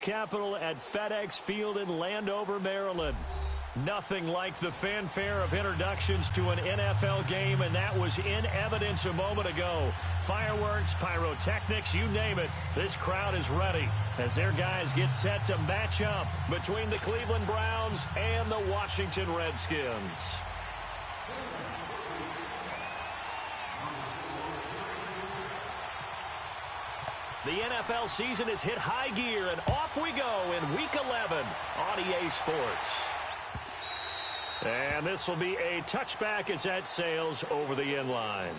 capital at FedEx Field in Landover, Maryland. Nothing like the fanfare of introductions to an NFL game, and that was in evidence a moment ago. Fireworks, pyrotechnics, you name it. This crowd is ready as their guys get set to match up between the Cleveland Browns and the Washington Redskins. The NFL season has hit high gear, and off we go in Week 11 on EA Sports. And this will be a touchback as that sails over the end line.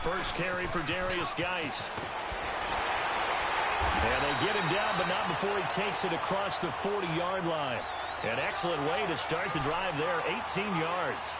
First carry for Darius Geis. And they get him down, but not before he takes it across the 40-yard line. An excellent way to start the drive there, 18 yards.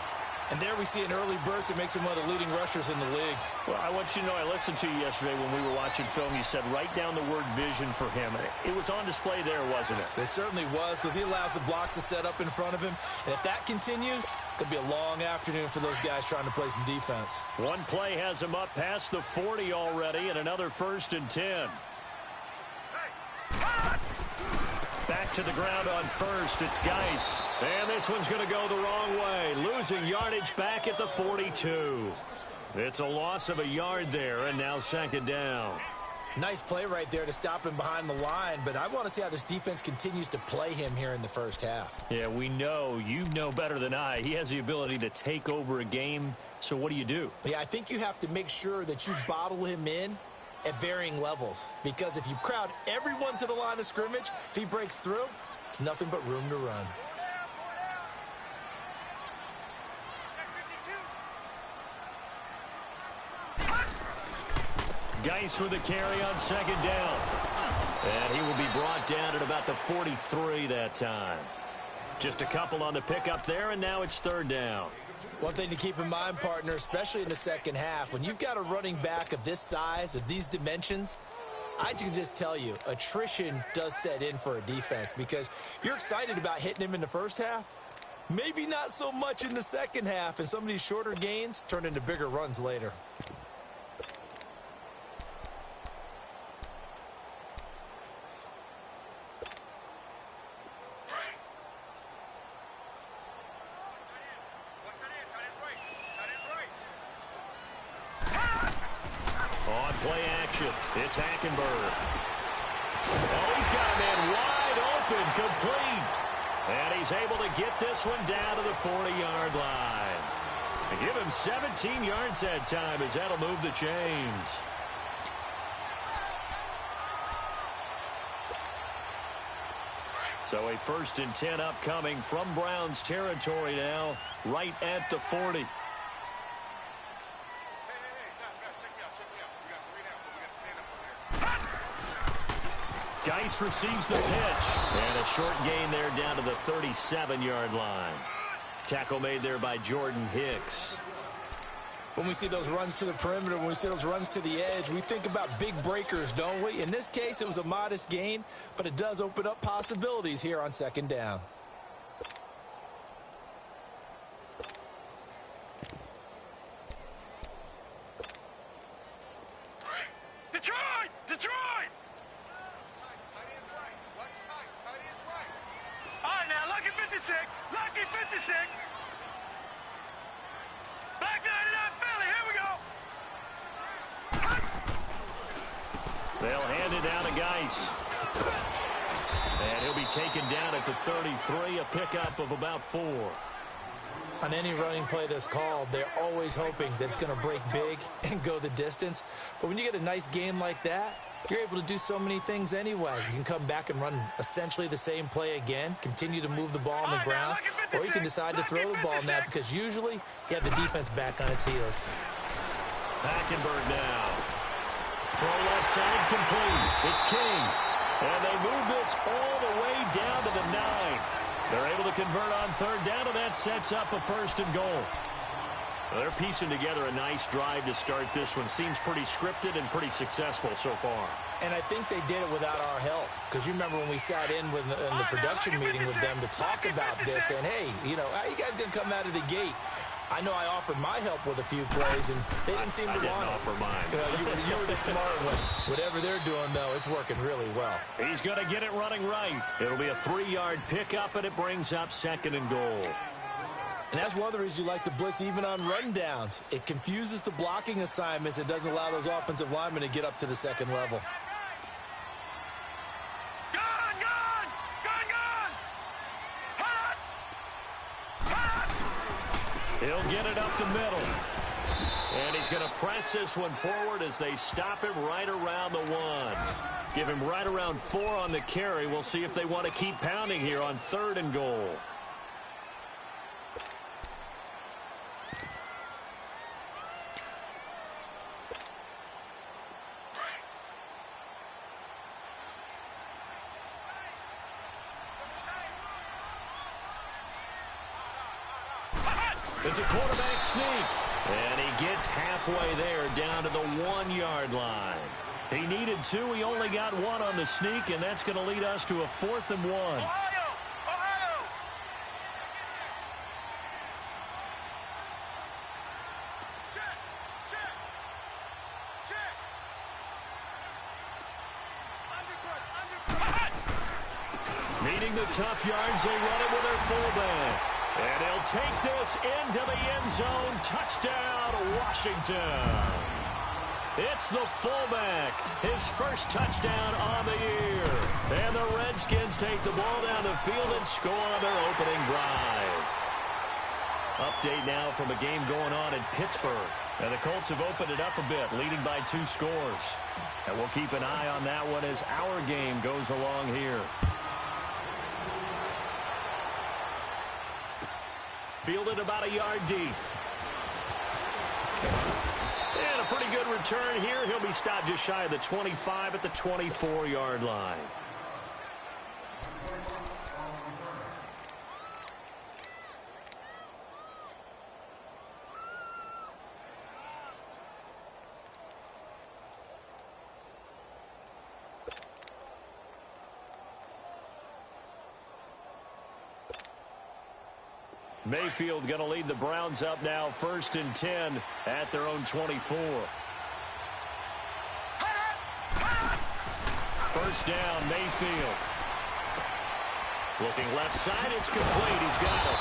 And there we see an early burst that makes him one of the leading rushers in the league. Well, I want you to know, I listened to you yesterday when we were watching film. You said write down the word vision for him. It was on display there, wasn't it? It certainly was, because he allows the blocks to set up in front of him. And if that continues, could be a long afternoon for those guys trying to play some defense. One play has him up past the 40 already, and another 1st and 10. Back to the ground on first. It's Geis. And this one's going to go the wrong way. Losing yardage back at the 42. It's a loss of a yard there, and now 2nd down. Nice play right there to stop him behind the line, but I want to see how this defense continues to play him here in the first half. Yeah, we know. You know better than I. He has the ability to take over a game, so what do? Yeah, I think you have to make sure that you bottle him in at varying levels, because if you crowd everyone to the line of scrimmage, if he breaks through, it's nothing but room to run. Geis with the carry on 2nd down. And he will be brought down at about the 43 that time. Just a couple on the pickup there, and now it's 3rd down. One thing to keep in mind, partner, especially in the second half, when you've got a running back of this size, of these dimensions, I can just tell you, attrition does set in for a defense, because you're excited about hitting him in the first half, maybe not so much in the second half, and some of these shorter gains turn into bigger runs later. Play action. It's Hackenberg. Oh, he's got a man wide open, complete. And he's able to get this one down to the 40-yard line. And give him 17 yards that time, as that'll move the chains. So a 1st and 10 upcoming from Browns territory now, right at the 40. Geis receives the pitch. And a short gain there down to the 37-yard line. Tackle made there by Jordan Hicks. When we see those runs to the perimeter, when we see those runs to the edge, we think about big breakers, don't we? In this case, it was a modest gain, but it does open up possibilities here on 2nd down. Detroit! All right, now, lucky 56. Back 99 Philly, here we go. They'll hand it down to Geis. And he'll be taken down at the 33, a pickup of about 4. On any running play that's called, they're always hoping that it's going to break big and go the distance. But when you get a nice game like that, you're able to do so many things anyway. You can come back and run essentially the same play again, continue to move the ball on the ground, or you can decide to throw the ball now, because usually you have the defense back on its heels. Hackenberg now. Throw left side complete. It's King. And they move this all the down to the 9. They're able to convert on third down, and that sets up a 1st and goal. Well, they're piecing together a nice drive to start this one. Seems pretty scripted and pretty successful so far. And I think they did it without our help. Because you remember when we sat in the production meeting with them to talk about this, and hey, you know, how you guys going to come out of the gate? I know I offered my help with a few plays, and they didn't seem to want it. I didn't offer mine. You were the smart one. Whatever they're doing, though, it's working really well. He's going to get it running right. It'll be a 3-yard pickup, and it brings up 2nd and goal. And that's one of the reasons you like to blitz even on rundowns. It confuses the blocking assignments. It doesn't allow those offensive linemen to get up to the 2nd level. He'll get it up the middle. And he's going to press this one forward as they stop him right around the 1. Give him right around 4 on the carry. We'll see if they want to keep pounding here on 3rd and goal. It's a quarterback sneak, and he gets halfway there down to the 1-yard line. He needed 2. He only got 1 on the sneak, and that's going to lead us to a 4th and 1. Ohio! Needing the tough yards, they run it with their fullback. And he'll take this into the end zone. Touchdown, Washington. It's the fullback. His first touchdown on the year. And the Redskins take the ball down the field and score on their opening drive. Update now from a game going on in Pittsburgh. And the Colts have opened it up a bit, leading by 2 scores. And we'll keep an eye on that one as our game goes along here. Fielded about a yard deep. And a pretty good return here. He'll be stopped just shy of the 25 at the 24-yard line. Mayfield going to lead the Browns up now, 1st and 10 at their own 24. First down, Mayfield. Looking left side, it's complete. He's got it.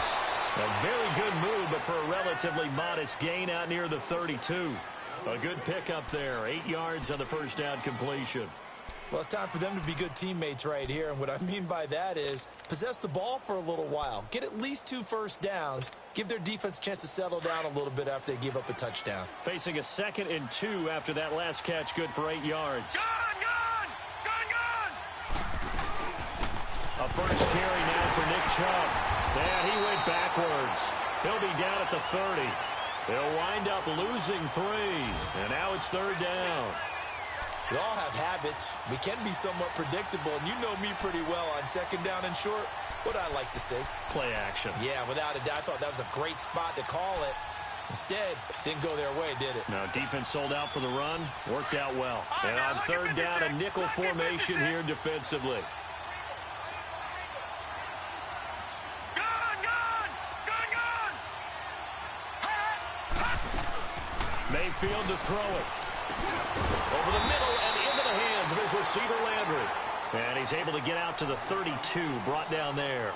A very good move, but for a relatively modest gain out near the 32. A good pickup there, 8 yards on the first down completion. Well, it's time for them to be good teammates right here. And what I mean by that is possess the ball for a little while. Get at least 2 first downs. Give their defense a chance to settle down a little bit after they give up a touchdown. Facing a 2nd and 2 after that last catch, good for 8 yards. Gun! A first carry now for Nick Chubb. And he went backwards. He'll be down at the 30. They'll wind up losing 3. And now it's 3rd down. We all have habits. We can be somewhat predictable, and you know me pretty well on 2nd down and short. What I like to say? Play action. Yeah, without a doubt. I thought that was a great spot to call it. Instead, didn't go their way, did it? No, defense sold out for the run. Worked out well. And on 3rd down, a nickel formation here defensively. Mayfield to throw it. Over the middle and into the hands of his receiver, Landry. And he's able to get out to the 32, brought down there.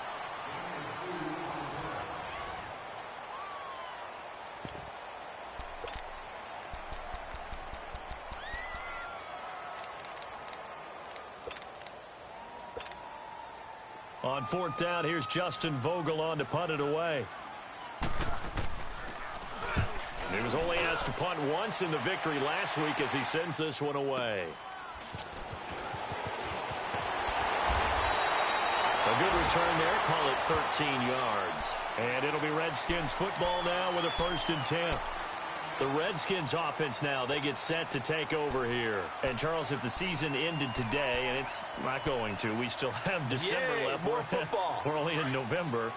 On 4th down, here's Justin Vogel on to punt it away. He was only asked to punt once in the victory last week as he sends this one away. A good return there, call it 13 yards. And it'll be Redskins football now with a 1st and 10. The Redskins offense now, they get set to take over here. And, Charles, if the season ended today, and it's not going to, we still have December left. More football. We're only in November.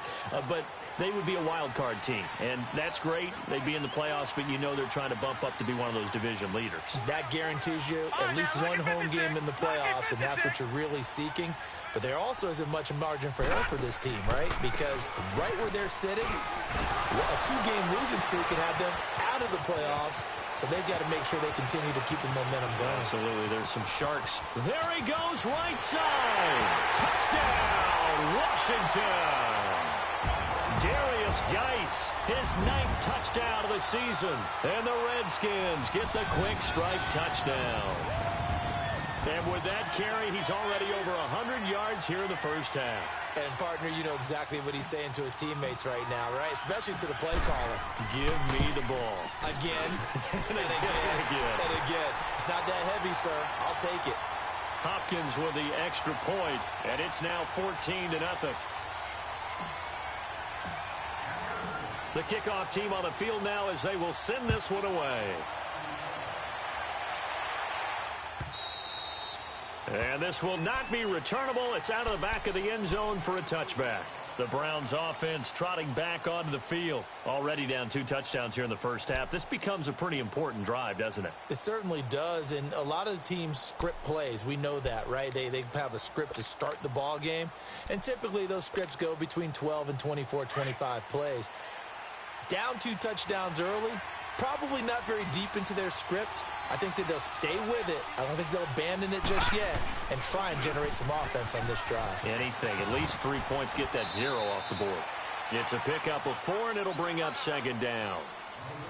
But they would be a wild card team. And that's great. They'd be in the playoffs, but you know they're trying to bump up to be one of those division leaders. That guarantees you at least one home game in the playoffs, and that's what you're really seeking. But there also isn't much margin for error for this team, right? Because right where they're sitting, a two-game losing streak can have them out of the playoffs, so they've got to make sure they continue to keep the momentum going. Absolutely. There's some Sharks. There he goes, right side. Touchdown, Washington. Darius Geis, his 9th touchdown of the season. And the Redskins get the quick strike touchdown. And with that carry, he's already over 100 yards here in the first half. And, partner, you know exactly what he's saying to his teammates right now, right? Especially to the play caller. Give me the ball. Again, and again, and again. It's not that heavy, sir. I'll take it. Hopkins with the extra point, and it's now 14-0. The kickoff team on the field now as they will send this one away. And this will not be returnable. It's out of the back of the end zone for a touchback. The Browns offense trotting back onto the field. Already down 2 touchdowns here in the first half. This becomes a pretty important drive, doesn't it? It certainly does, and a lot of the teams script plays. We know that, right? They have a script to start the ball game, and typically those scripts go between 12 and 24, 25 plays. Down 2 touchdowns early, probably not very deep into their script. I think that they'll stay with it. I don't think they'll abandon it just yet and try and generate some offense on this drive. Anything. At least 3 points, get that 0 off the board. It's a pickup of 4, and it'll bring up 2nd down.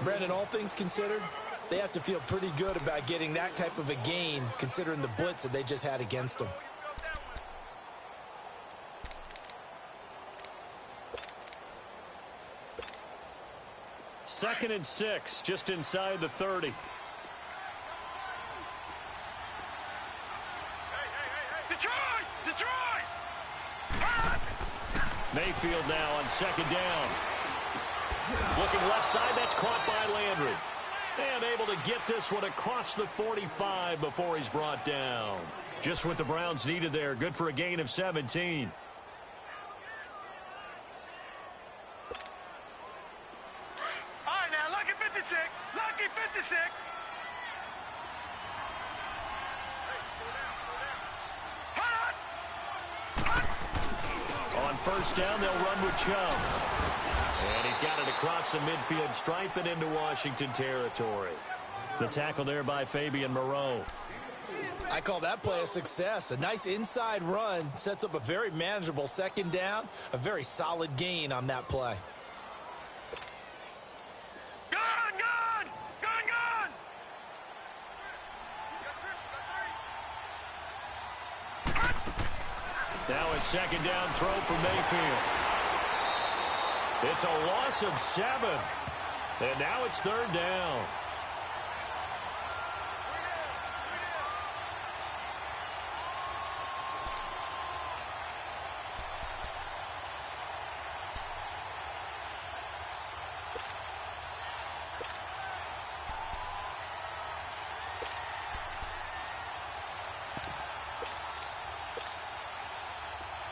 Brandon, all things considered, they have to feel pretty good about getting that type of a gain considering the blitz that they just had against them. Second and 6, just inside the 30. Detroit! Mayfield now on 2nd down. Looking left side, that's caught by Landry. And able to get this one across the 45 before he's brought down. Just what the Browns needed there. Good for a gain of 17. All right, now, lucky 56. Lucky 56. On 1st down, they'll run with Chubb. And he's got it across the midfield stripe and into Washington territory. The tackle there by Fabian Moreau. I call that play a success. A nice inside run sets up a very manageable 2nd down. A very solid gain on that play. Now a 2nd down throw for Mayfield. It's a loss of 7. And now it's 3rd down.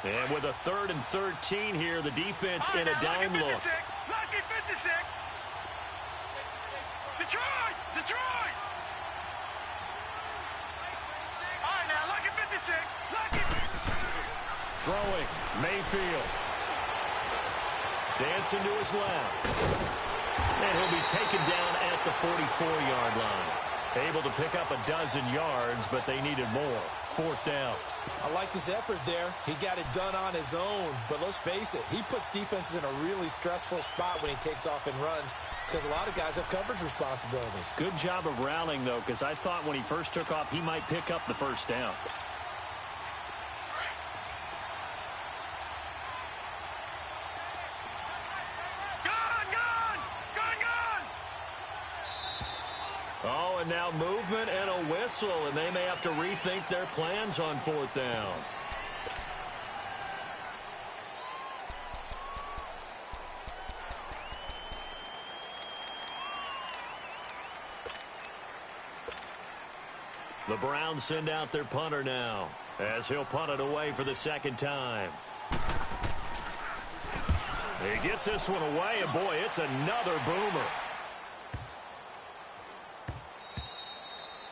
And with a 3rd and 13 here, the defense in a dime look. Lucky 56. Detroit! All right, now, lucky 56. Lucky. Throwing, Mayfield. Dancing to his left. And he'll be taken down at the 44-yard line. Able to pick up a dozen yards, but they needed more. 4th down. I like this effort there. He got it done on his own. But let's face it, he puts defenses in a really stressful spot when he takes off and runs because a lot of guys have coverage responsibilities. Good job of rallying, though, because I thought when he first took off, he might pick up the 1st down. Oh, and now movement and a whistle, and they may have to rethink their plans on 4th down. The Browns send out their punter now, as he'll punt it away for the second time. He gets this one away, and boy, it's another boomer.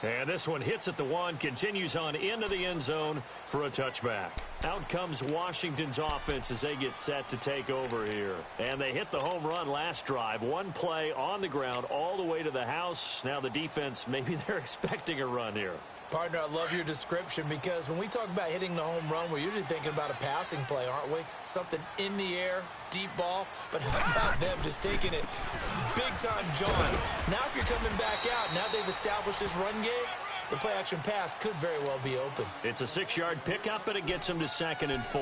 And this one hits at the one, continues on into the end zone for a touchback. Out comes Washington's offense as they get set to take over here. And they hit the home run last drive. One play on the ground all the way to the house. Now the defense, maybe they're expecting a run here. Partner, I love your description because when we talk about hitting the home run, we're usually thinking about a passing play, aren't we? Something in the air, deep ball. But how about them just taking it big-time John? Now if you're coming back out, now they've established this run game, the play-action pass could very well be open. It's a 6-yard pickup, and it gets them to 2nd and 4.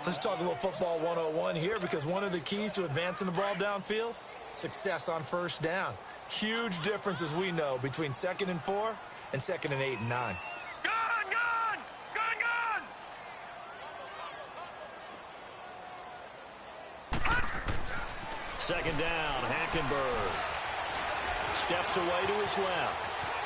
Let's talk a little football 101 here because one of the keys to advancing the ball downfield, success on first down. Huge difference, as we know, between 2nd and 4 and 2nd and 8 and 9. Gun! Gun! Gun! Gun! Second down, Hackenberg steps away to his left,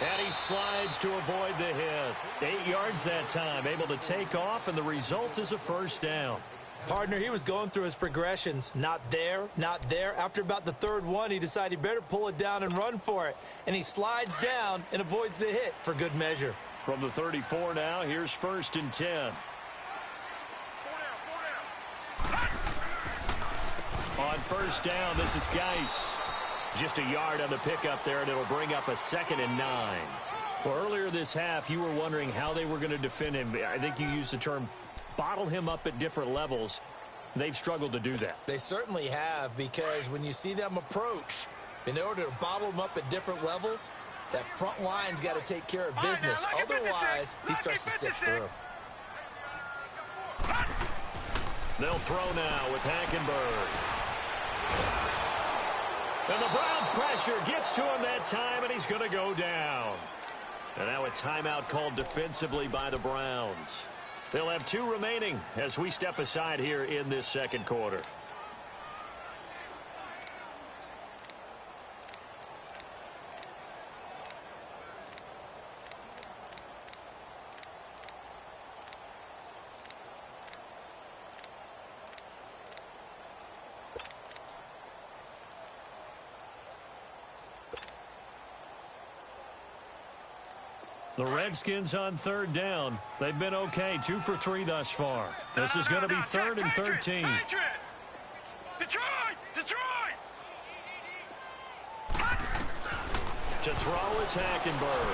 and he slides to avoid the hit. 8 yards that time, able to take off, and the result is a first down. Partner, he was going through his progressions. Not there, not there. After about the third one, he decided he better pull it down and run for it. And he slides down and avoids the hit for good measure. From the 34 now, here's 1st and 10. On first down, this is Geis. Just a yard on the pickup there, and it'll bring up a 2nd and 9. Well, earlier this half, you were wondering how they were going to defend him. I think you used the term bottle him up at different levels. They've struggled to do that. They certainly have, because when you see them approach, in order to bottle them up at different levels, that front line's got to take care of business. Otherwise, he starts to sift through. They'll throw now with Hackenberg. And the Browns' pressure gets to him that time, and he's going to go down. And now a timeout called defensively by the Browns. They'll have 2 remaining as we step aside here in this second quarter. The Redskins on 3rd down. They've been okay, 2 for 3 thus far. This is going to be 3rd and 13. Detroit! Detroit! To throw is Hackenberg.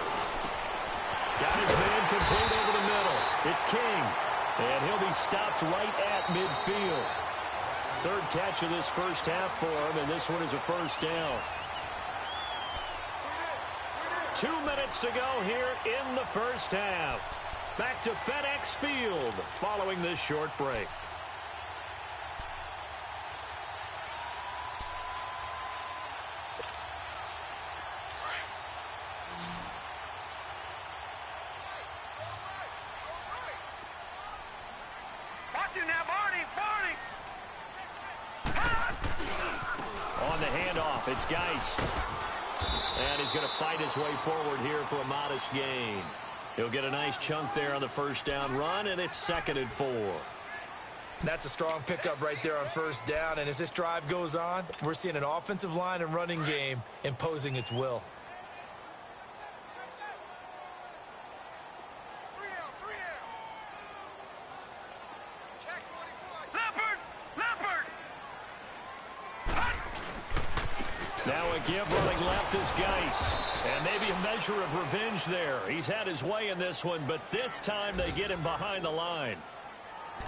Got his man complete over the middle. It's King. And he'll be stopped right at midfield. 3rd catch of this first half for him, and this one is a first down. 2 minutes to go here in the first half. Back to FedEx Field following this short break. Watch him now, Barney! On the handoff, it's Geis. And he's going to fight his way forward here for a modest gain. He'll get a nice chunk there on the first down run, and it's 2nd and 4. That's a strong pickup right there on first down. And as this drive goes on, we're seeing an offensive line and running game imposing its will. Now a give running left is Geis. And maybe a measure of revenge there. He's had his way in this one, but this time they get him behind the line.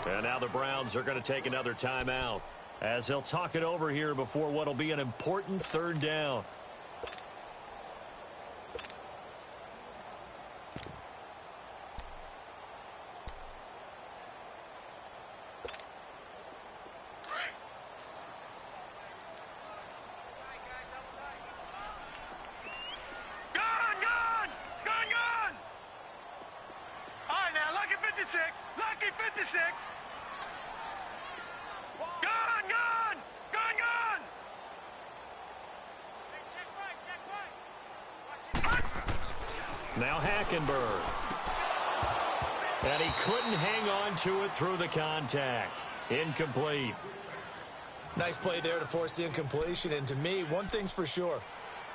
And now the Browns are going to take another timeout as they'll talk it over here before what will be an important 3rd down. Lucky 56. Gun! Gun! Gun! Gun! Now Hackenberg. And he couldn't hang on to it through the contact. Incomplete. Nice play there to force the incompletion. And to me, one thing's for sure.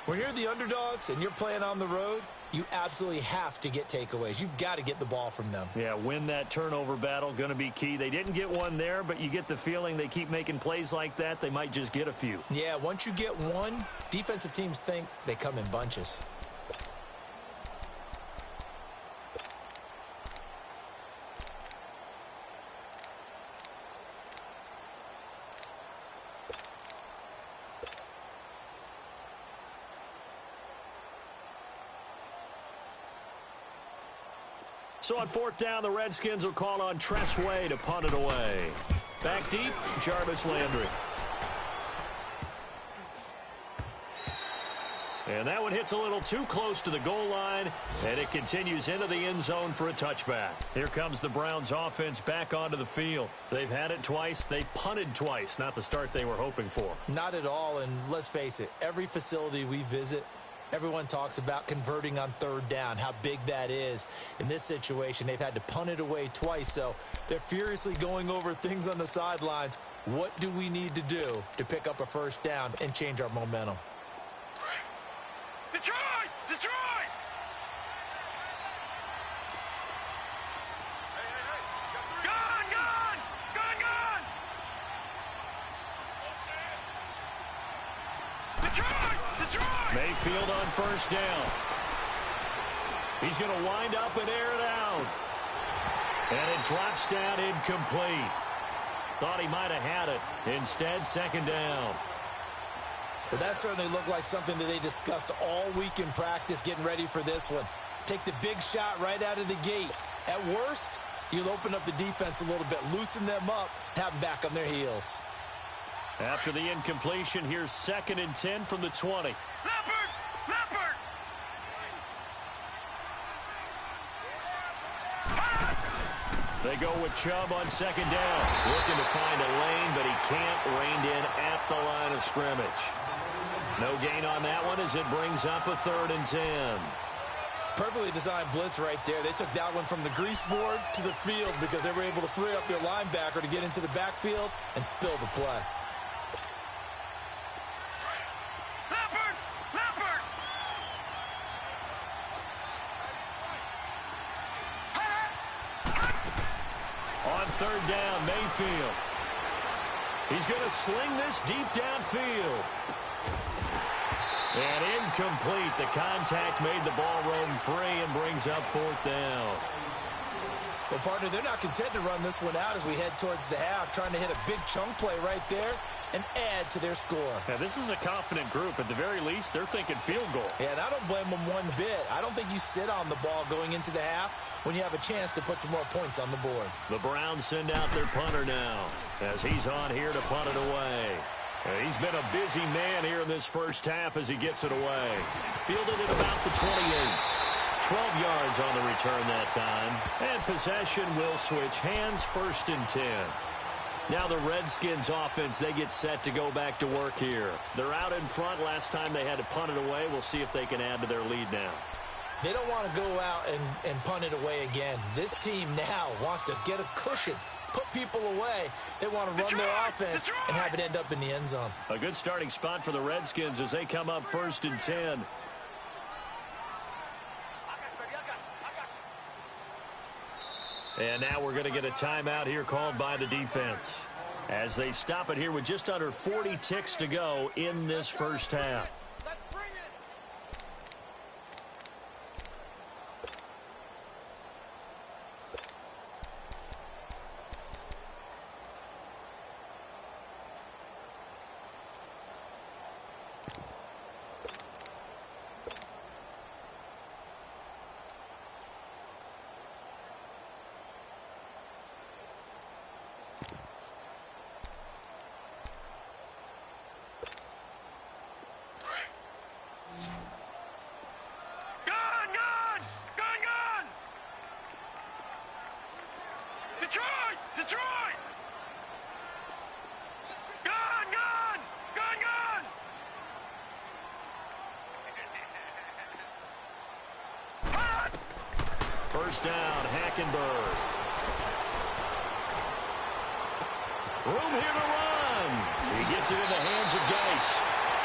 When you're the underdogs and you're playing on the road, you absolutely have to get takeaways. You've got to get the ball from them. Yeah, win that turnover battle, going to be key. They didn't get one there, but you get the feeling they keep making plays like that, they might just get a few. Yeah, once you get one, defensive teams think they come in bunches. So on fourth down, the Redskins will call on Febrezey to punt it away. Back deep, Jarvis Landry. And that one hits a little too close to the goal line, and it continues into the end zone for a touchback. Here comes the Browns offense back onto the field. They've had it twice. They've punted twice. Not the start they were hoping for. Not at all, and let's face it, every facility we visit, everyone talks about converting on third down, how big that is. In this situation, they've had to punt it away twice, so they're furiously going over things on the sidelines. What do we need to do to pick up a first down and change our momentum? Detroit! Detroit! Gone! Gone! Gone! Gone! Detroit! Detroit! Mayfield on first down. He's going to wind up and air it out. And it drops down incomplete. Thought he might have had it. Instead, second down. But that certainly looked like something that they discussed all week in practice getting ready for this one. Take the big shot right out of the gate. At worst, you'll open up the defense a little bit, loosen them up, have them back on their heels. After the incompletion, here's 2nd and 10 from the 20. Leopard! Leopard! They go with Chubb on second down. Looking to find a lane, but he can't. Reined in at the line of scrimmage. No gain on that one as it brings up a 3rd and 10. Perfectly designed blitz right there. They took that one from the grease board to the field because they were able to free up their linebacker to get into the backfield and spill the play. Leopard! Leopard! On 3rd down, Mayfield. He's going to sling this deep downfield. And incomplete. The contact made the ball roam free and brings up 4th down. Well, partner, they're not content to run this one out as we head towards the half, trying to hit a big chunk play right there and add to their score. Now, this is a confident group. At the very least, they're thinking field goal. Yeah, and I don't blame them one bit. I don't think you sit on the ball going into the half when you have a chance to put some more points on the board. The Browns send out their punter now as he's on here to punt it away. He's been a busy man here in this first half as he gets it away. Fielded at about the 28. 12 yards on the return that time. And possession will switch hands, 1st and 10. Now the Redskins offense, they get set to go back to work here. They're out in front. Last time they had to punt it away. We'll see if they can add to their lead now. They don't want to go out and punt it away again. This team now wants to get a cushion, put people away. They want to run their offense and have it end up in the end zone. A good starting spot for the Redskins as they come up 1st and 10. And now we're going to get a timeout here called by the defense as they stop it here with just under 40 ticks to go in this first half. Detroit! Detroit! Gone! Gone! Gone! Gone! first down. Hackenberg. Room here to run. He gets it in the hands of Geis.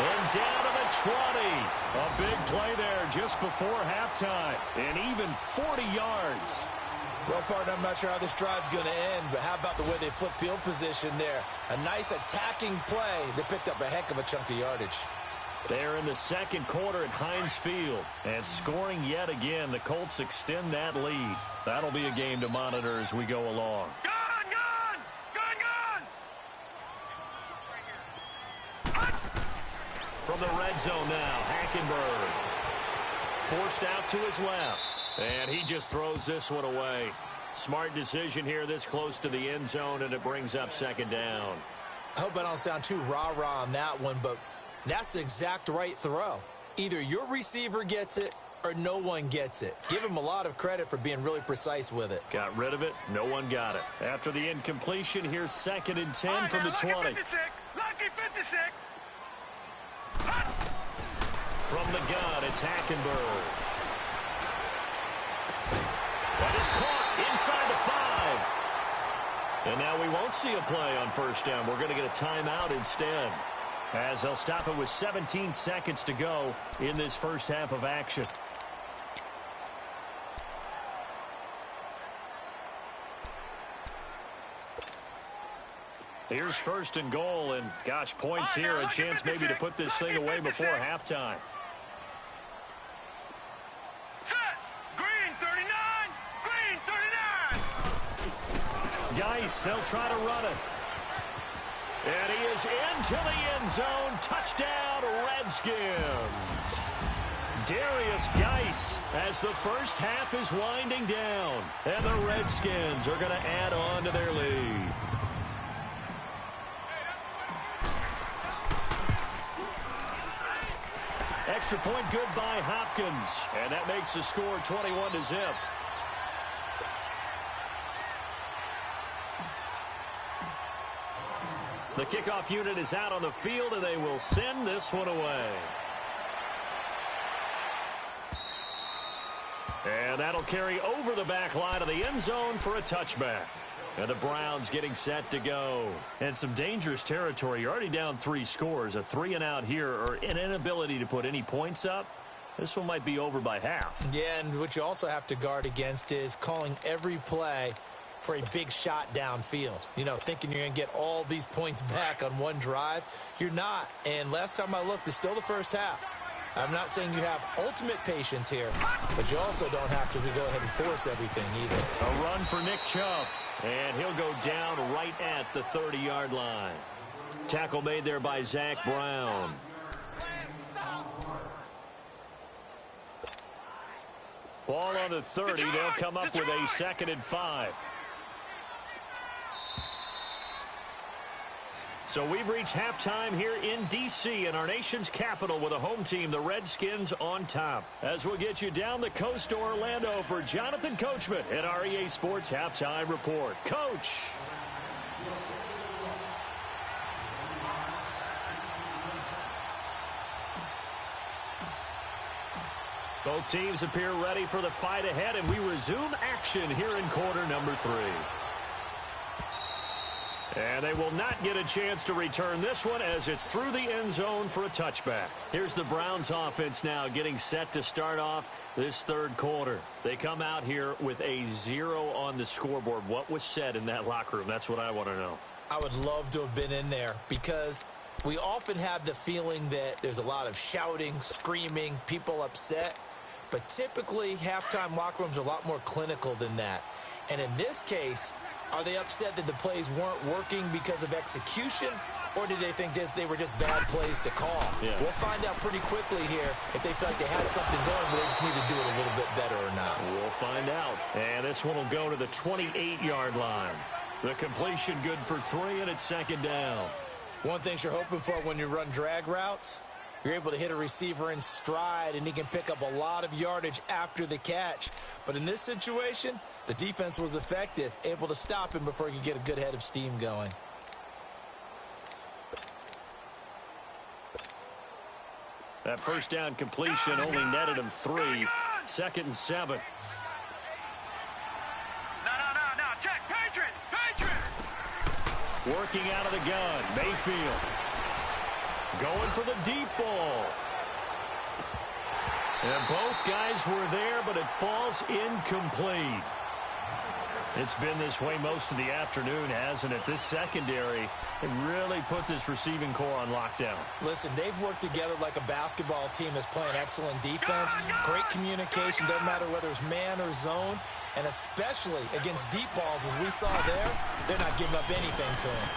And down to the 20. A big play there just before halftime. And even 40 yards. Well, partner, I'm not sure how this drive's going to end, but how about the way they flip field position there? A nice attacking play that picked up a heck of a chunk of yardage. They're in the second quarter at Heinz Field. And scoring yet again, the Colts extend that lead. That'll be a game to monitor as we go along. Gun, gun! Gun, gun! From the red zone now, Hackenberg. Forced out to his left. And he just throws this one away. Smart decision here this close to the end zone, and it brings up second down. I hope I don't sound too rah-rah on that one, but that's the exact right throw. Either your receiver gets it or no one gets it. Give him a lot of credit for being really precise with it. Got rid of it. No one got it. After the incompletion, here's 2nd and 10 Right, from the 20. Lucky 56! Lucky 56! From the gun, it's Hackenberg. That is caught inside the 5. And now we won't see a play on first down. We're going to get a timeout instead, as they'll stop it with 17 seconds to go in this first half of action. Here's 1st and goal, and gosh, points here, a chance maybe to put this thing away before halftime. Set! Green 39! Green 39! Geis, they'll try to run it. And he is into the end zone. Touchdown, Redskins. Darius Geis as the first half is winding down. And the Redskins are going to add on to their lead. Extra point good by Hopkins. And that makes the score 21-0. The kickoff unit is out on the field, and they will send this one away. And that'll carry over the back line of the end zone for a touchback. And the Browns getting set to go. And some dangerous territory. You're already down 3 scores. A 3-and-out here, or an inability to put any points up. This one might be over by half. Yeah, and what you also have to guard against is calling every play for a big shot downfield. You know, thinking you're going to get all these points back on one drive. You're not. And last time I looked, it's still the first half. I'm not saying you have ultimate patience here, but you also don't have to go ahead and force everything either. A run for Nick Chubb, and he'll go down right at the 30-yard line. Tackle made there by Zach Brown. Ball on the 30. They'll come up with a 2nd and 5. So we've reached halftime here in D.C. in our nation's capital with a home team, the Redskins, on top. As we'll get you down the coast to Orlando for Jonathan Coachman at our EA Sports Halftime Report. Coach. Both teams appear ready for the fight ahead, and we resume action here in quarter number 3. And they will not get a chance to return this one as it's through the end zone for a touchback. Here's the Browns offense now getting set to start off this third quarter. They come out here with a 0 on the scoreboard. What was said in that locker room? That's what I want to know. I would love to have been in there because we often have the feeling that there's a lot of shouting, screaming, people upset. But typically, halftime locker rooms are a lot more clinical than that. And in this case, are they upset that the plays weren't working because of execution, or did they think they were just bad plays to call? Yeah. We'll find out pretty quickly here if they feel like they had something going, but they just need to do it a little bit better or not. We'll find out. And this one will go to the 28-yard line. The completion good for 3, and it's 2nd down. One thing you're hoping for when you run drag routes, you're able to hit a receiver in stride, and he can pick up a lot of yardage after the catch. But in this situation, the defense was effective, able to stop him before he could get a good head of steam going. That first down completion only netted him 3. 2nd and 7. Working out of the gun, Mayfield. Going for the deep ball. And both guys were there, but it falls incomplete. It's been this way most of the afternoon, hasn't it? This secondary can really put this receiving core on lockdown. Listen, they've worked together like a basketball team that's playing excellent defense. Great communication, doesn't matter whether it's man or zone. And especially against deep balls, as we saw there, they're not giving up anything to him.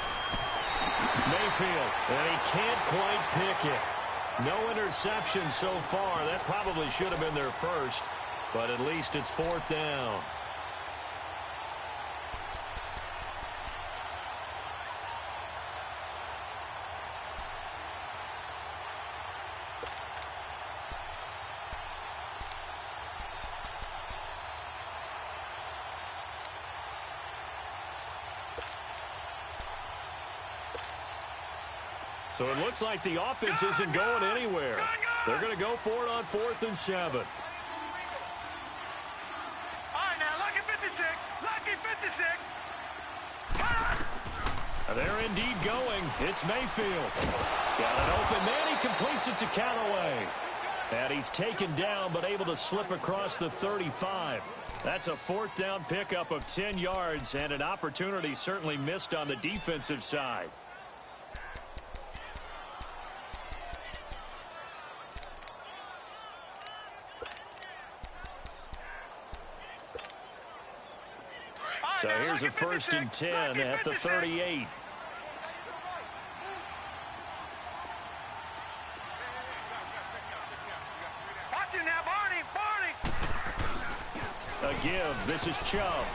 Mayfield, and he can't quite pick it. No interception so far. That probably should have been their first, but at least it's fourth down. So it looks like the offense isn't going anywhere. They're going to go for it on 4th and 7. All right, now, lucky 56. Lucky 56. They're indeed going. It's Mayfield. He's got an open man. He completes it to Callaway. And he's taken down, but able to slip across the 35. That's a 4th down pickup of 10 yards, and an opportunity certainly missed on the defensive side. So here's a 1st and 10 at the 38. Watch it now, Barney. A give. This is Chubb.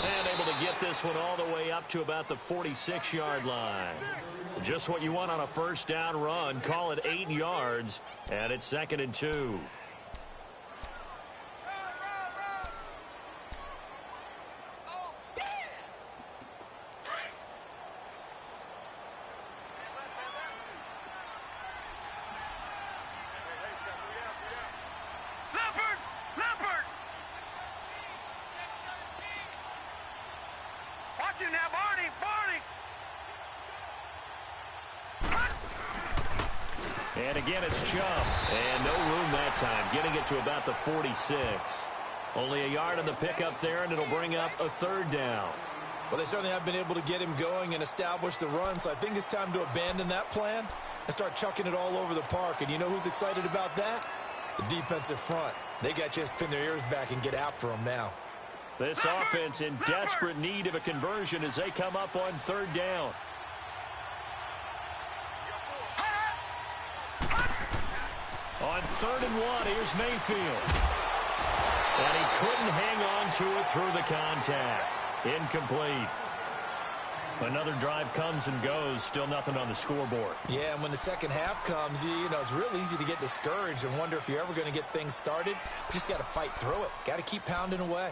And able to get this one all the way up to about the 46-yard line. Just what you want on a 1st down run. Call it 8 yards. And it's 2nd and 2. Now, Barney. And again, it's Chubb. And no room that time, getting it to about the 46. Only a yard on the pickup there, and it'll bring up a 3rd down. Well, they certainly have been able to get him going and establish the run, so I think it's time to abandon that plan and start chucking it all over the park. And you know who's excited about that? The defensive front. They got to just pin their ears back and get after him now. This offense in desperate need of a conversion as they come up on 3rd down. On 3rd and 1, here's Mayfield. And he couldn't hang on to it through the contact. Incomplete. Another drive comes and goes. Still nothing on the scoreboard. Yeah, and when the second half comes, you know, it's real easy to get discouraged and wonder if you're ever going to get things started. You just got to fight through it. Got to keep pounding away.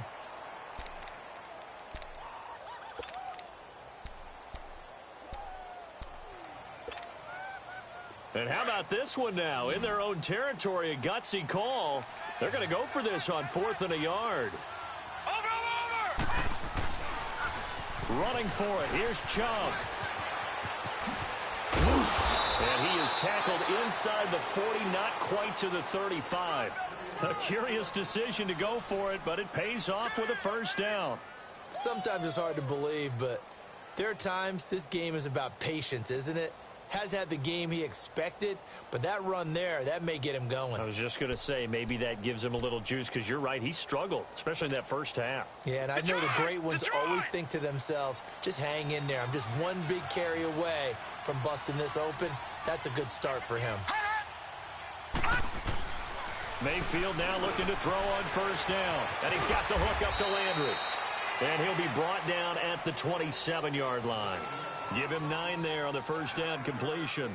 And how about this one now? In their own territory, a gutsy call. They're going to go for this on 4th and a yard. Over! Running for it. Here's Chubb. Loose. And he is tackled inside the 40, not quite to the 35. A curious decision to go for it, but it pays off with a 1st down. Sometimes it's hard to believe, but there are times this game is about patience, isn't it? Has had the game he expected, but that run there, that may get him going. I was just going to say, maybe that gives him a little juice, because you're right, he struggled, especially in that 1st half. Yeah, and I know the great ones always think to themselves, just hang in there. I'm just one big carry away from busting this open. That's a good start for him. Mayfield now looking to throw on 1st down, and he's got the hook up to Landry. And he'll be brought down at the 27-yard line. Give him 9 there on the 1st down completion.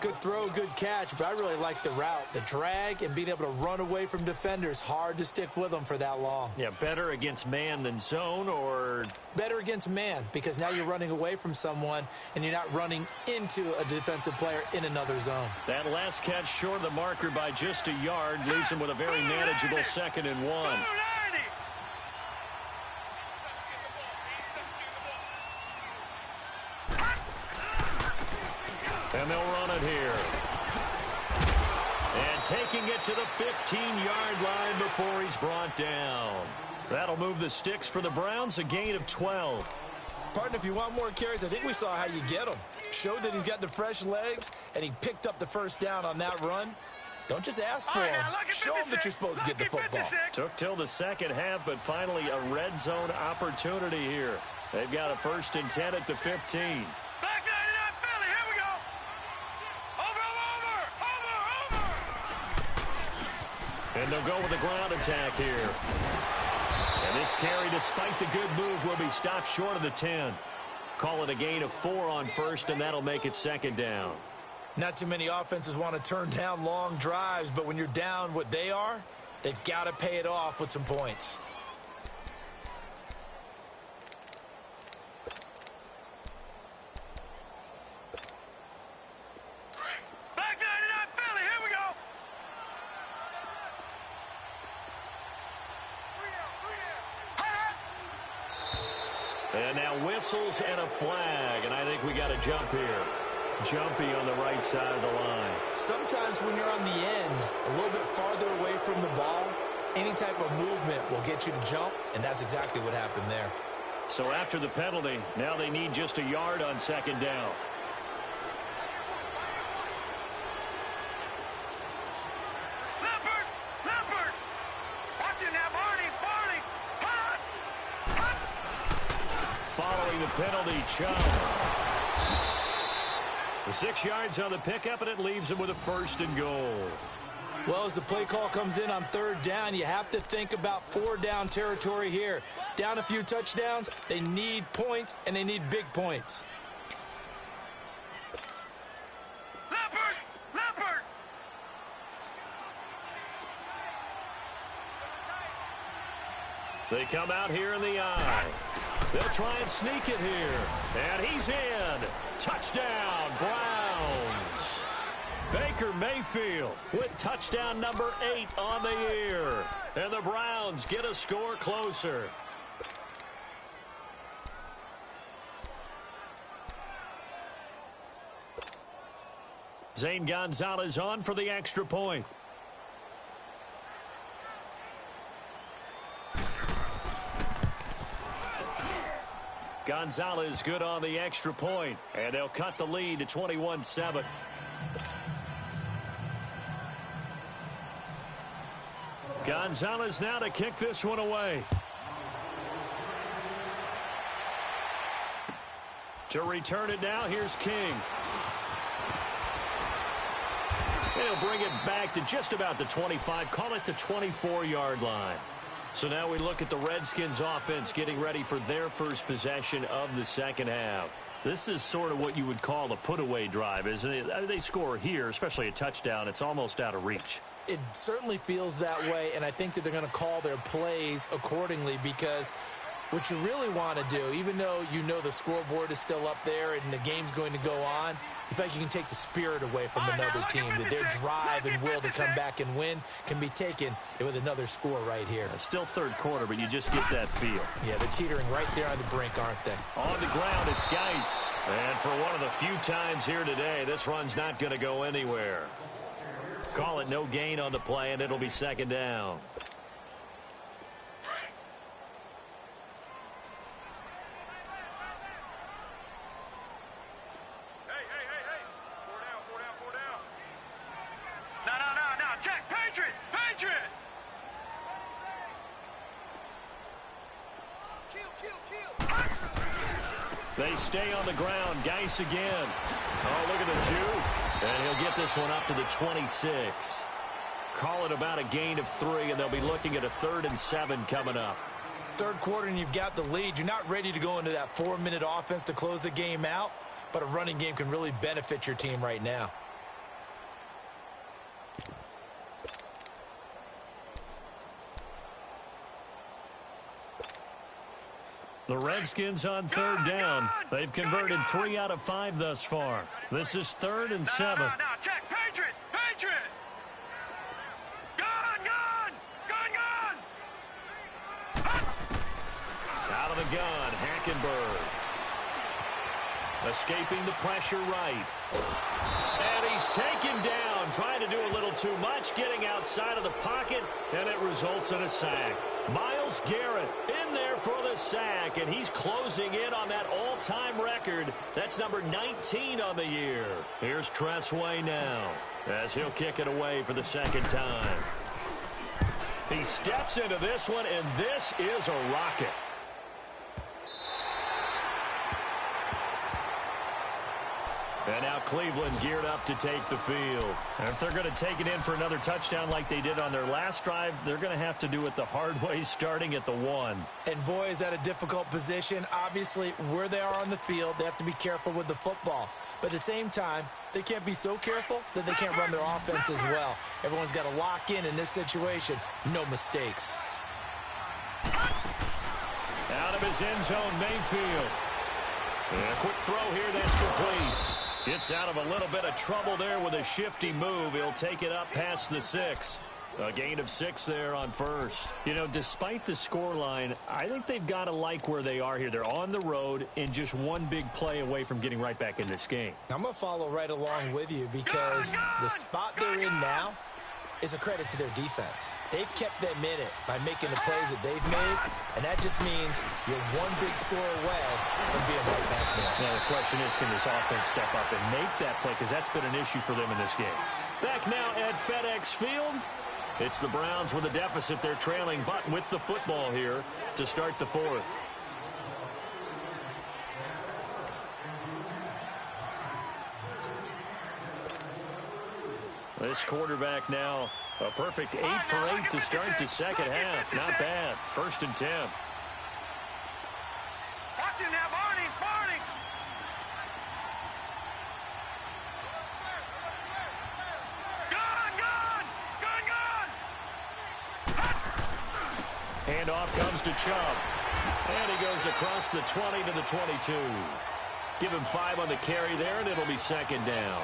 Good throw, good catch, but I really like the route. The drag and being able to run away from defenders. Hard to stick with them for that long. Yeah, better against man than zone, or? Better against man, because now you're running away from someone and you're not running into a defensive player in another zone. That last catch short of the marker by just a yard leaves him with a very manageable 2nd and 1. And they'll run it here. And taking it to the 15-yard line before he's brought down. That'll move the sticks for the Browns, a gain of 12. Partner, if you want more carries, I think we saw how you get them. Showed that he's got the fresh legs, and he picked up the first down on that run. Don't just ask for him. Show him that you're supposed to get the football. Took till the second half, but finally a red zone opportunity here. They've got a 1st and 10 at the 15. Back 99 Philly, here we go. Over. And they'll go with the ground attack here. And this carry, despite the good move, will be stopped short of the 10. Call it a gain of 4 on 1st, and that'll make it 2nd down. Not too many offenses want to turn down long drives, but when you're down what they are, they've got to pay it off with some points. Back 99 Philly, here we go. And now whistles and a flag, and I think we got a jump here. Jumpy on the right side of the line. Sometimes when you're on the end, a little bit farther away from the ball, any type of movement will get you to jump, and that's exactly what happened there. So after the penalty, now they need just a yard on 2nd down. Leopard. Watch it now, Barney. Hot. Following the penalty, Chubb. The 6 yards on the pickup, and it leaves him with a 1st and goal. Well, as the play call comes in on 3rd down, you have to think about 4-down territory here. Down a few touchdowns, they need points, and they need big points. Leopard. They come out here in the eye. They'll try and sneak it here. And he's in. Touchdown, Browns. Baker Mayfield with touchdown number 8 on the year. And the Browns get a score closer. Zane Gonzalez on for the extra point. Gonzalez good on the extra point, and they'll cut the lead to 21-7. Gonzalez now to kick this one away. To return it now, here's King. They'll bring it back to just about the 25, call it the 24-yard line. So now we look at the Redskins offense getting ready for their first possession of the second half. This is sort of what you would call a put-away drive, isn't it? I mean, they score here, especially a touchdown. It's almost out of reach. It certainly feels that way, and I think that they're going to call their plays accordingly because what you really want to do, even though you know the scoreboard is still up there and the game's going to go on, you think you can take the spirit away from another team, that their drive and will to come back and win can be taken with another score right here. It's still 3rd quarter, but you just get that feel. Yeah, they're teetering right there on the brink, aren't they? On the ground, it's Geis. And for one of the few times here today, this run's not going to go anywhere. Call it no gain on the play, and it'll be 2nd down. No. Check. Patriot. They stay on the ground. Geis again. Oh, look at the juke. And he'll get this one up to the 26. Call it about a gain of 3, and they'll be looking at a 3rd and 7 coming up. 3rd quarter, and you've got the lead. You're not ready to go into that 4-minute offense to close the game out, but a running game can really benefit your team right now. The Redskins on 3rd down. They've converted 3 out of 5 thus far. This is 3rd and 7. No. Check. Patriot. Gun. Out of the gun, Hackenberg. Escaping the pressure right. And he's taken down, trying to do a little too much, getting outside of the pocket, and it results in a sack. Myles Garrett in there for the sack, and he's closing in on that all-time record. That's number 19 on the year. Here's Febrezey now, as he'll kick it away for the second time. He steps into this one, and this is a rocket. And now Cleveland geared up to take the field. And if they're going to take it in for another touchdown like they did on their last drive, they're going to have to do it the hard way, starting at the 1. And boy, is that a difficult position. Obviously, where they are on the field, they have to be careful with the football. But at the same time, they can't be so careful that they can't run their offense as well. Everyone's got to lock in this situation. No mistakes. Out of his end zone, Mayfield. And a quick throw here, that's complete. Gets out of a little bit of trouble there with a shifty move. He'll take it up past the 6. A gain of 6 there on first. You know, despite the scoreline, I think they've got to like where they are here. They're on the road and just one big play away from getting right back in this game. I'm going to follow right along with you because the spot they're in now is a credit to their defense. They've kept them in it by making the plays that they've made, and that just means you're one big score away from being right back there. Now, the question is, can this offense step up and make that play? Because that's been an issue for them in this game. Back now at FedEx Field. It's the Browns with a deficit. They're trailing, but with the football here to start the 4th. This quarterback now, a perfect 8 for 8 to start the second half. Not bad. 1st and 10. Watch him now, Barney, Barney. Gun. Handoff comes to Chubb. And he goes across the 20 to the 22. Give him 5 on the carry there, and it'll be 2nd down.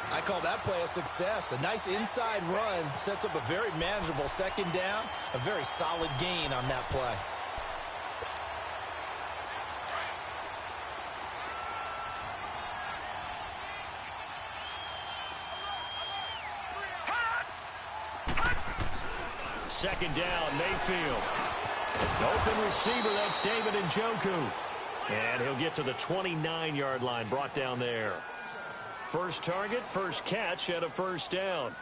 I call that play a success. A nice inside run sets up a very manageable 2nd down. A very solid gain on that play. Second down, Mayfield. Open receiver, that's David Njoku. And he'll get to the 29-yard line, brought down there. First target, first catch, and a 1st down.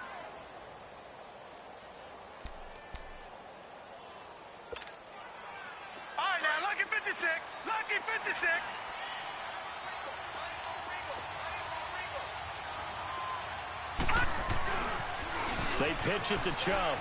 All right, now, lucky 56. Lucky 56. They pitch it to Chubb.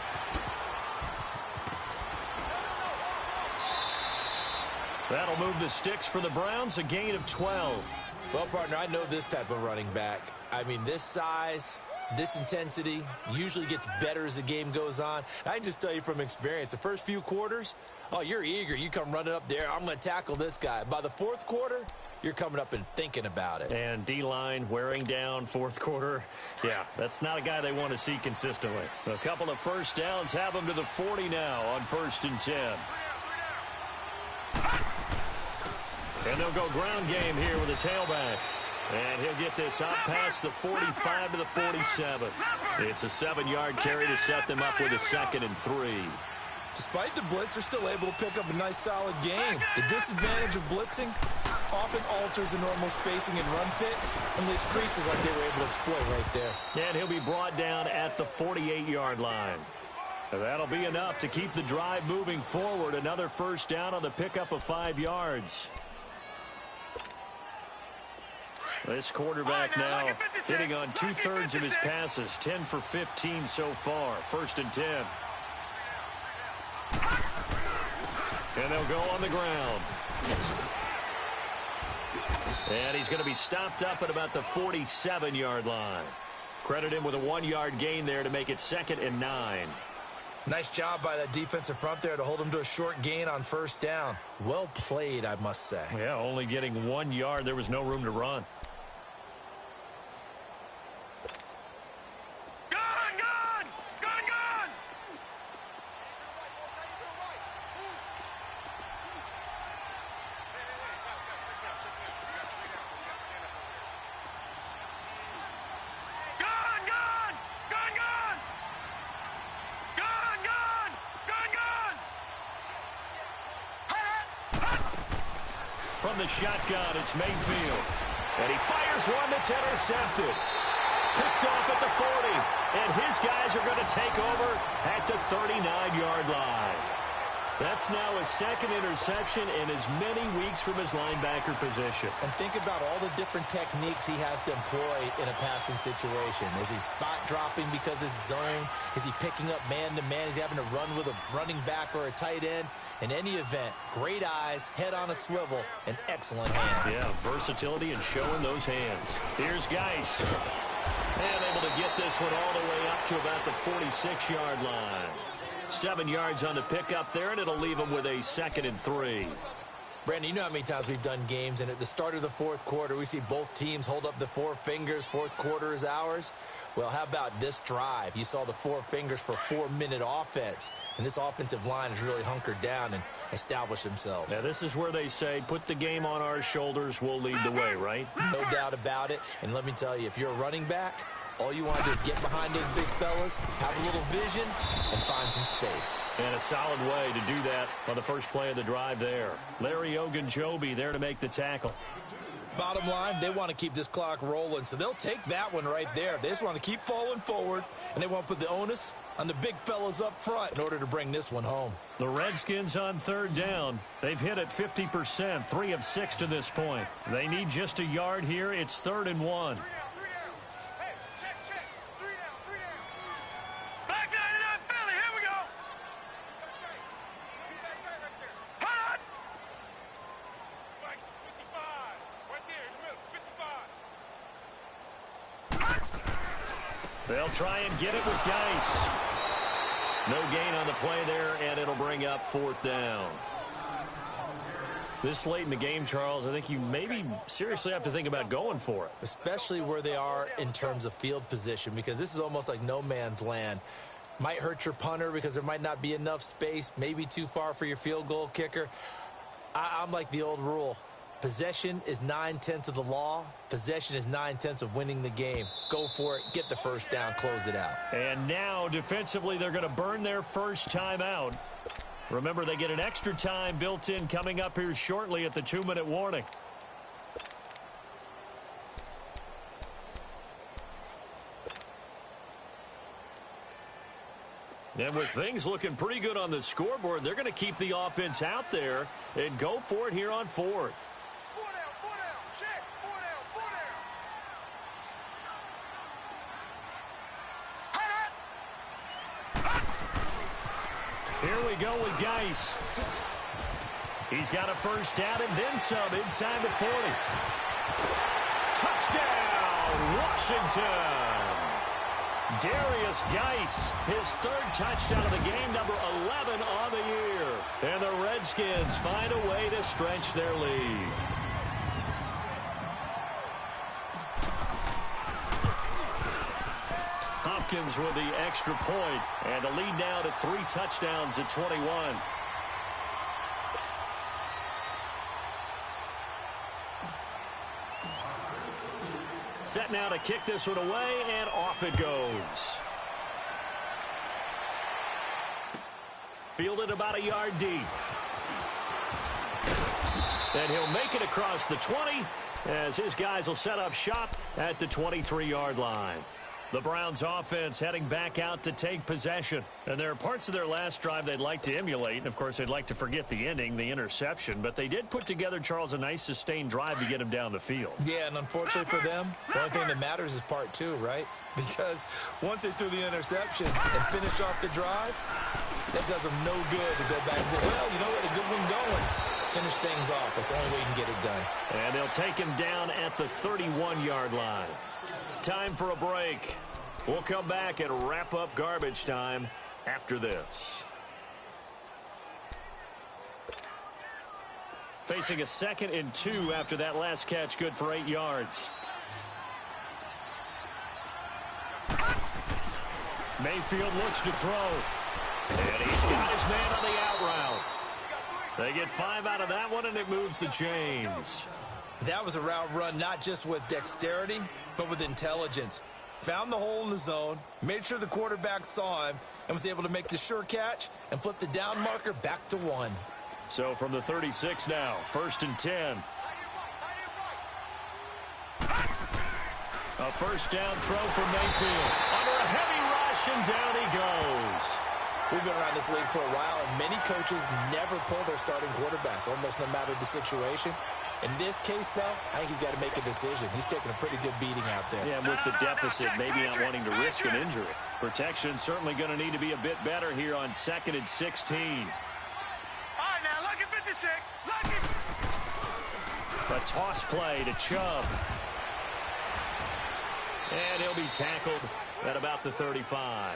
That'll move the sticks for the Browns, a gain of 12. Well, partner, I know this type of running back. I mean, this size, this intensity usually gets better as the game goes on. I can just tell you from experience, the first few quarters, oh, you're eager. You come running up there, I'm going to tackle this guy. By the 4th quarter, you're coming up and thinking about it. And D-line wearing down 4th quarter. Yeah, that's not a guy they want to see consistently. A couple of 1st downs have him to the 40 now on 1st and 10. And they'll go ground game here with a tailback. And he'll get this up past the 45 to the 47. It's a 7-yard carry to set them up with a 2nd and 3. Despite the blitz, they're still able to pick up a nice, solid game. The disadvantage of blitzing often alters the normal spacing and run fits and leaves creases like they were able to exploit right there. And he'll be brought down at the 48-yard line. That'll be enough to keep the drive moving forward. Another 1st down on the pickup of 5 yards. This quarterback now hitting on 2/3 of his passes. 10 for 15 so far. 1st and 10. And they'll go on the ground. And he's going to be stopped up at about the 47-yard line. Credit him with a 1-yard gain there to make it 2nd and 9. Nice job by that defensive front there to hold him to a short gain on 1st down. Well played, I must say. Yeah, only getting 1 yard. There was no room to run. from the shotgun. It's Mayfield. And he fires one that's intercepted. Picked off at the 40. And his guys are going to take over at the 39-yard line. That's now his second interception in as many weeks from his linebacker position. And think about all the different techniques he has to employ in a passing situation. Is he spot dropping because it's zone? Is he picking up man-to-man? Is he having to run with a running back or a tight end? In any event, great eyes, head on a swivel, and excellent hands. Yeah, versatility and showing those hands. Here's Geis. And able to get this one all the way up to about the 46-yard line. 7 yards on the pickup there, and it'll leave him with a 2nd and 3. Brandon, you know how many times we've done games, and at the start of the fourth quarter, we see both teams hold up the 4 fingers, fourth quarter is ours. Well, how about this drive? You saw the 4 fingers for 4-minute offense, and this offensive line has really hunkered down and established themselves. Now, this is where they say, put the game on our shoulders, we'll lead the way, right? No doubt about it, and let me tell you, if you're a running back, all you want to do is get behind those big fellas, have a little vision, and find some space. And a solid way to do that on the first play of the drive there. Larry Ogunjobi there to make the tackle. Bottom line, they want to keep this clock rolling, so they'll take that one right there. They just want to keep falling forward, and they want to put the onus on the big fellas up front in order to bring this one home. The Redskins on 3rd down. They've hit it 50%, 3 of 6 to this point. They need just a yard here. It's 3rd and 1. They'll try and get it with Geis. No gain on the play there, and it'll bring up 4th down. This late in the game, Charles, I think you maybe seriously have to think about going for it. Especially where they are in terms of field position, because this is almost like no man's land. Might hurt your punter because there might not be enough space, maybe too far for your field goal kicker. I'm like the old rule. Possession is 9/10 of the law. Possession is 9/10 of winning the game. Go for it. Get the first down. Close it out. And now, defensively, they're going to burn their first timeout. Remember, they get an extra time built in coming up here shortly at the 2-minute warning. And with things looking pretty good on the scoreboard, they're going to keep the offense out there and go for it here on 4th. Here we go with Geis. He's got a first down and then some inside the 40. Touchdown, Washington. Darius Geis, his 3rd touchdown of the game, number 11 on the year. And the Redskins find a way to stretch their lead. Hopkins with the extra point, and the lead now to 3 touchdowns at 21. Set now to kick this one away, and off it goes. Fielded about a yard deep. And he'll make it across the 20 as his guys will set up shop at the 23-yard line. The Browns offense heading back out to take possession. And there are parts of their last drive they'd like to emulate. And, of course, they'd like to forget the ending, the interception. But they did put together, Charles, a nice sustained drive to get him down the field. Yeah, and unfortunately for them, the only thing that matters is part 2, right? Because once they threw the interception and finished off the drive, that does them no good to go back and say, well, you know what, a good one going. Finish things off. That's the only way you can get it done. And they'll take him down at the 31-yard line. Time for a break. We'll come back and wrap up garbage time after this. Facing a 2nd and 2 after that last catch, good for 8 yards. Mayfield looks to throw. And he's got his man on the out route. They get 5 out of that one, and it moves the chains. That was a route run not just with dexterity, but with intelligence. Found the hole in the zone, made sure the quarterback saw him, and was able to make the sure catch and flip the down marker back to 1. So from the 36 now, 1st and 10. A first down throw for Mayfield. Under a heavy rush, and down he goes. We've been around this league for a while, and many coaches never pull their starting quarterback, almost no matter the situation. In this case, though, I think he's got to make a decision. He's taking a pretty good beating out there. Yeah, with the deficit, maybe not wanting to risk an injury. Protection certainly going to need to be a bit better here on 2nd and 16. All right, now, lucky 56. Lucky. A toss play to Chubb. And he'll be tackled at about the 35.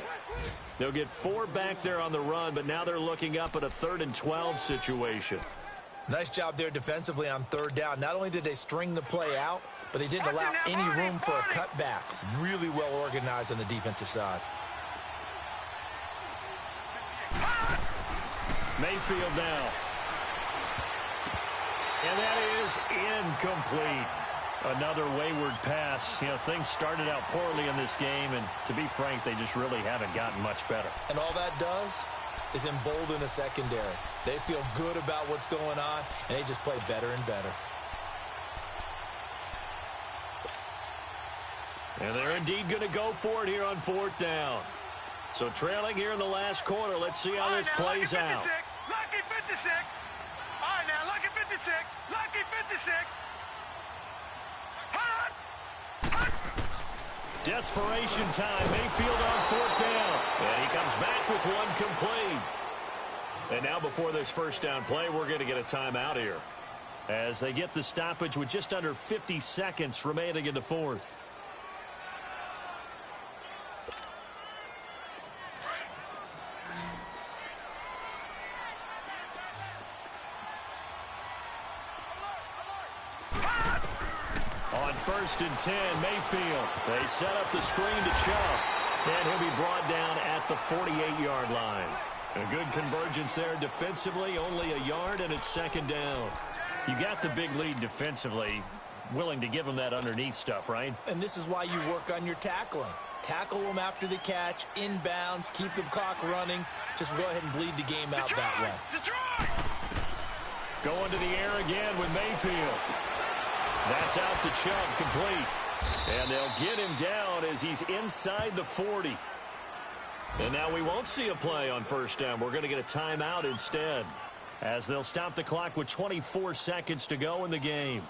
They'll get 4 back there on the run, but now they're looking up at a 3rd and 12 situation. Nice job there defensively on 3rd down. Not only did they string the play out, but they didn't allow any room for a cutback. Really well organized on the defensive side. Mayfield now. And that is incomplete. Another wayward pass. You know, things started out poorly in this game, and to be frank, they just really haven't gotten much better. And all that does is embolden the secondary. They feel good about what's going on, and they just play better and better. And they're indeed going to go for it here on 4th down. So trailing here in the last quarter. Let's see how this plays out. Lucky 56. All right, now, lucky 56. Lucky 56. Desperation time. Mayfield on 4th down. And he comes back with one complete. And now before this first down play, we're going to get a timeout here, as they get the stoppage with just under 50 seconds remaining in the 4th. On 1st and 10, Mayfield. They set up the screen to Chubb, and he'll be brought down at the 48-yard line. A good convergence there defensively, only a yard, and it's 2nd down. You got the big lead defensively, willing to give them that underneath stuff, right? And this is why you work on your tackling. Tackle them after the catch, inbounds, keep the clock running. Just go ahead and bleed the game out that way. Detroit! Going to the air again with Mayfield. That's out to Chubb, complete. And they'll get him down as he's inside the 40. And now we won't see a play on 1st down. We're going to get a timeout instead, as they'll stop the clock with 24 seconds to go in the game.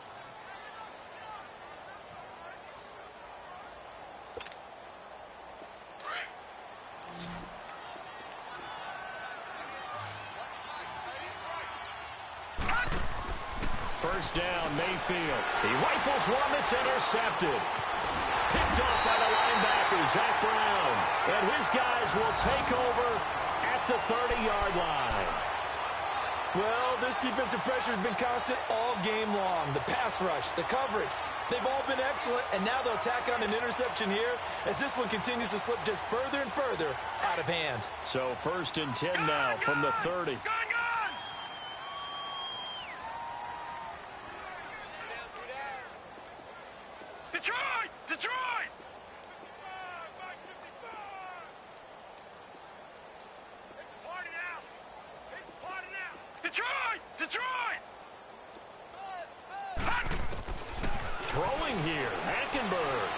First down, Mayfield. He rifles one that's intercepted. Picked off by the linebacker, Zach Brown. And his guys will take over at the 30-yard line. Well, this defensive pressure has been constant all game long. The pass rush, the coverage, they've all been excellent, and now they'll tack on an interception here as this one continues to slip just further and further out of hand. So 1st and 10 now from the 30. Gone! Detroit! Detroit! Detroit! Detroit! Throwing here, Hackenberg.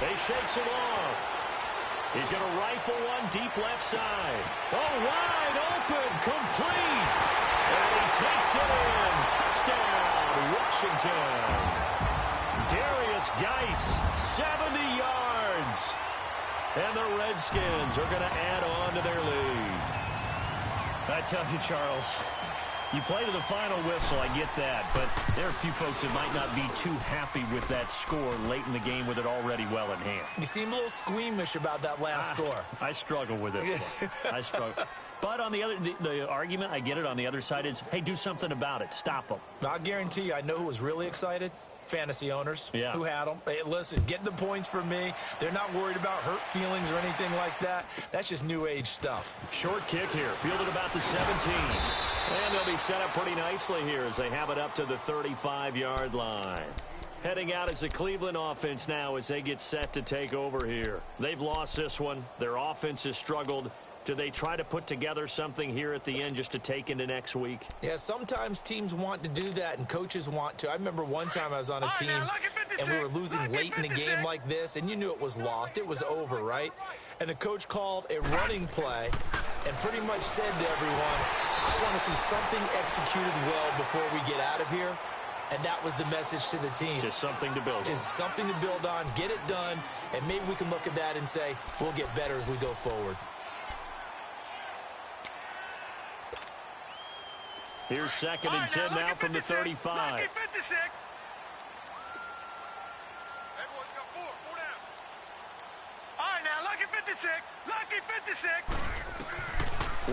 They shakes him off. He's going to rifle one deep left side. Oh, wide open, complete. And he takes it in. Touchdown, Washington. Darius Geis, 70 yards. And the Redskins are going to add on to their lead. I tell you, Charles, you play to the final whistle, I get that, but there are a few folks that might not be too happy with that score late in the game with it already well in hand. You seem a little squeamish about that last score. I struggle with this one. I struggle. But on the other, the argument, I get it, on the other side is, hey, do something about it. Stop them. I'll guarantee you, I know who was really excited. Fantasy owners who had them. Hey, listen, get the points for me. They're not worried about hurt feelings or anything like that. That's just new age stuff. Short kick here, fielded about the 17. And they'll be set up pretty nicely here as they have it up to the 35-yard line. Heading out as the Cleveland offense now as they get set to take over here. They've lost this one. Their offense has struggled. Do they try to put together something here at the end just to take into next week? Yeah, sometimes teams want to do that and coaches want to. I remember one time I was on a team and we were losing late in the game like this, and you knew it was lost. It was over, right? And the coach called a running play and pretty much said to everyone, I want to see something executed well before we get out of here. And that was the message to the team. Just something to build on. Just something to build on, get it done, and maybe we can look at that and say, we'll get better as we go forward. Here's 2nd and 10 now from the 35. Lucky 56. All right, now, lucky 56. Lucky 56.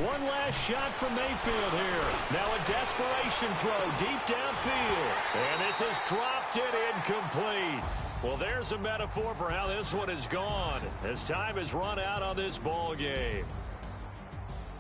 One last shot from Mayfield here. Now a desperation throw deep downfield. And this has dropped it incomplete. Well, there's a metaphor for how this one has gone as time has run out on this ball game.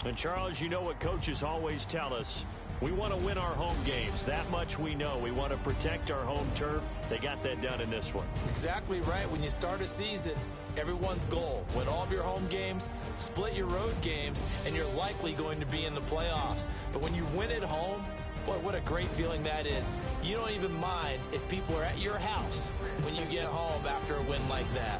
And, Charles, you know what coaches always tell us. We want to win our home games. That much we know. We want to protect our home turf. They got that done in this one. Exactly right. When you start a season, everyone's goal, win all of your home games, split your road games, and you're likely going to be in the playoffs. But when you win at home, boy, what a great feeling that is. You don't even mind if people are at your house when you get home after a win like that.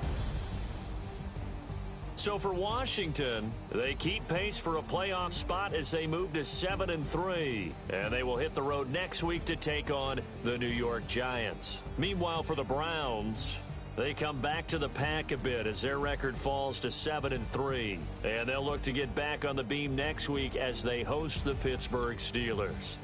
So for Washington, they keep pace for a playoff spot as they move to 7-3. And they will hit the road next week to take on the New York Giants. Meanwhile, for the Browns, they come back to the pack a bit as their record falls to 7-3. And they'll look to get back on the beam next week as they host the Pittsburgh Steelers.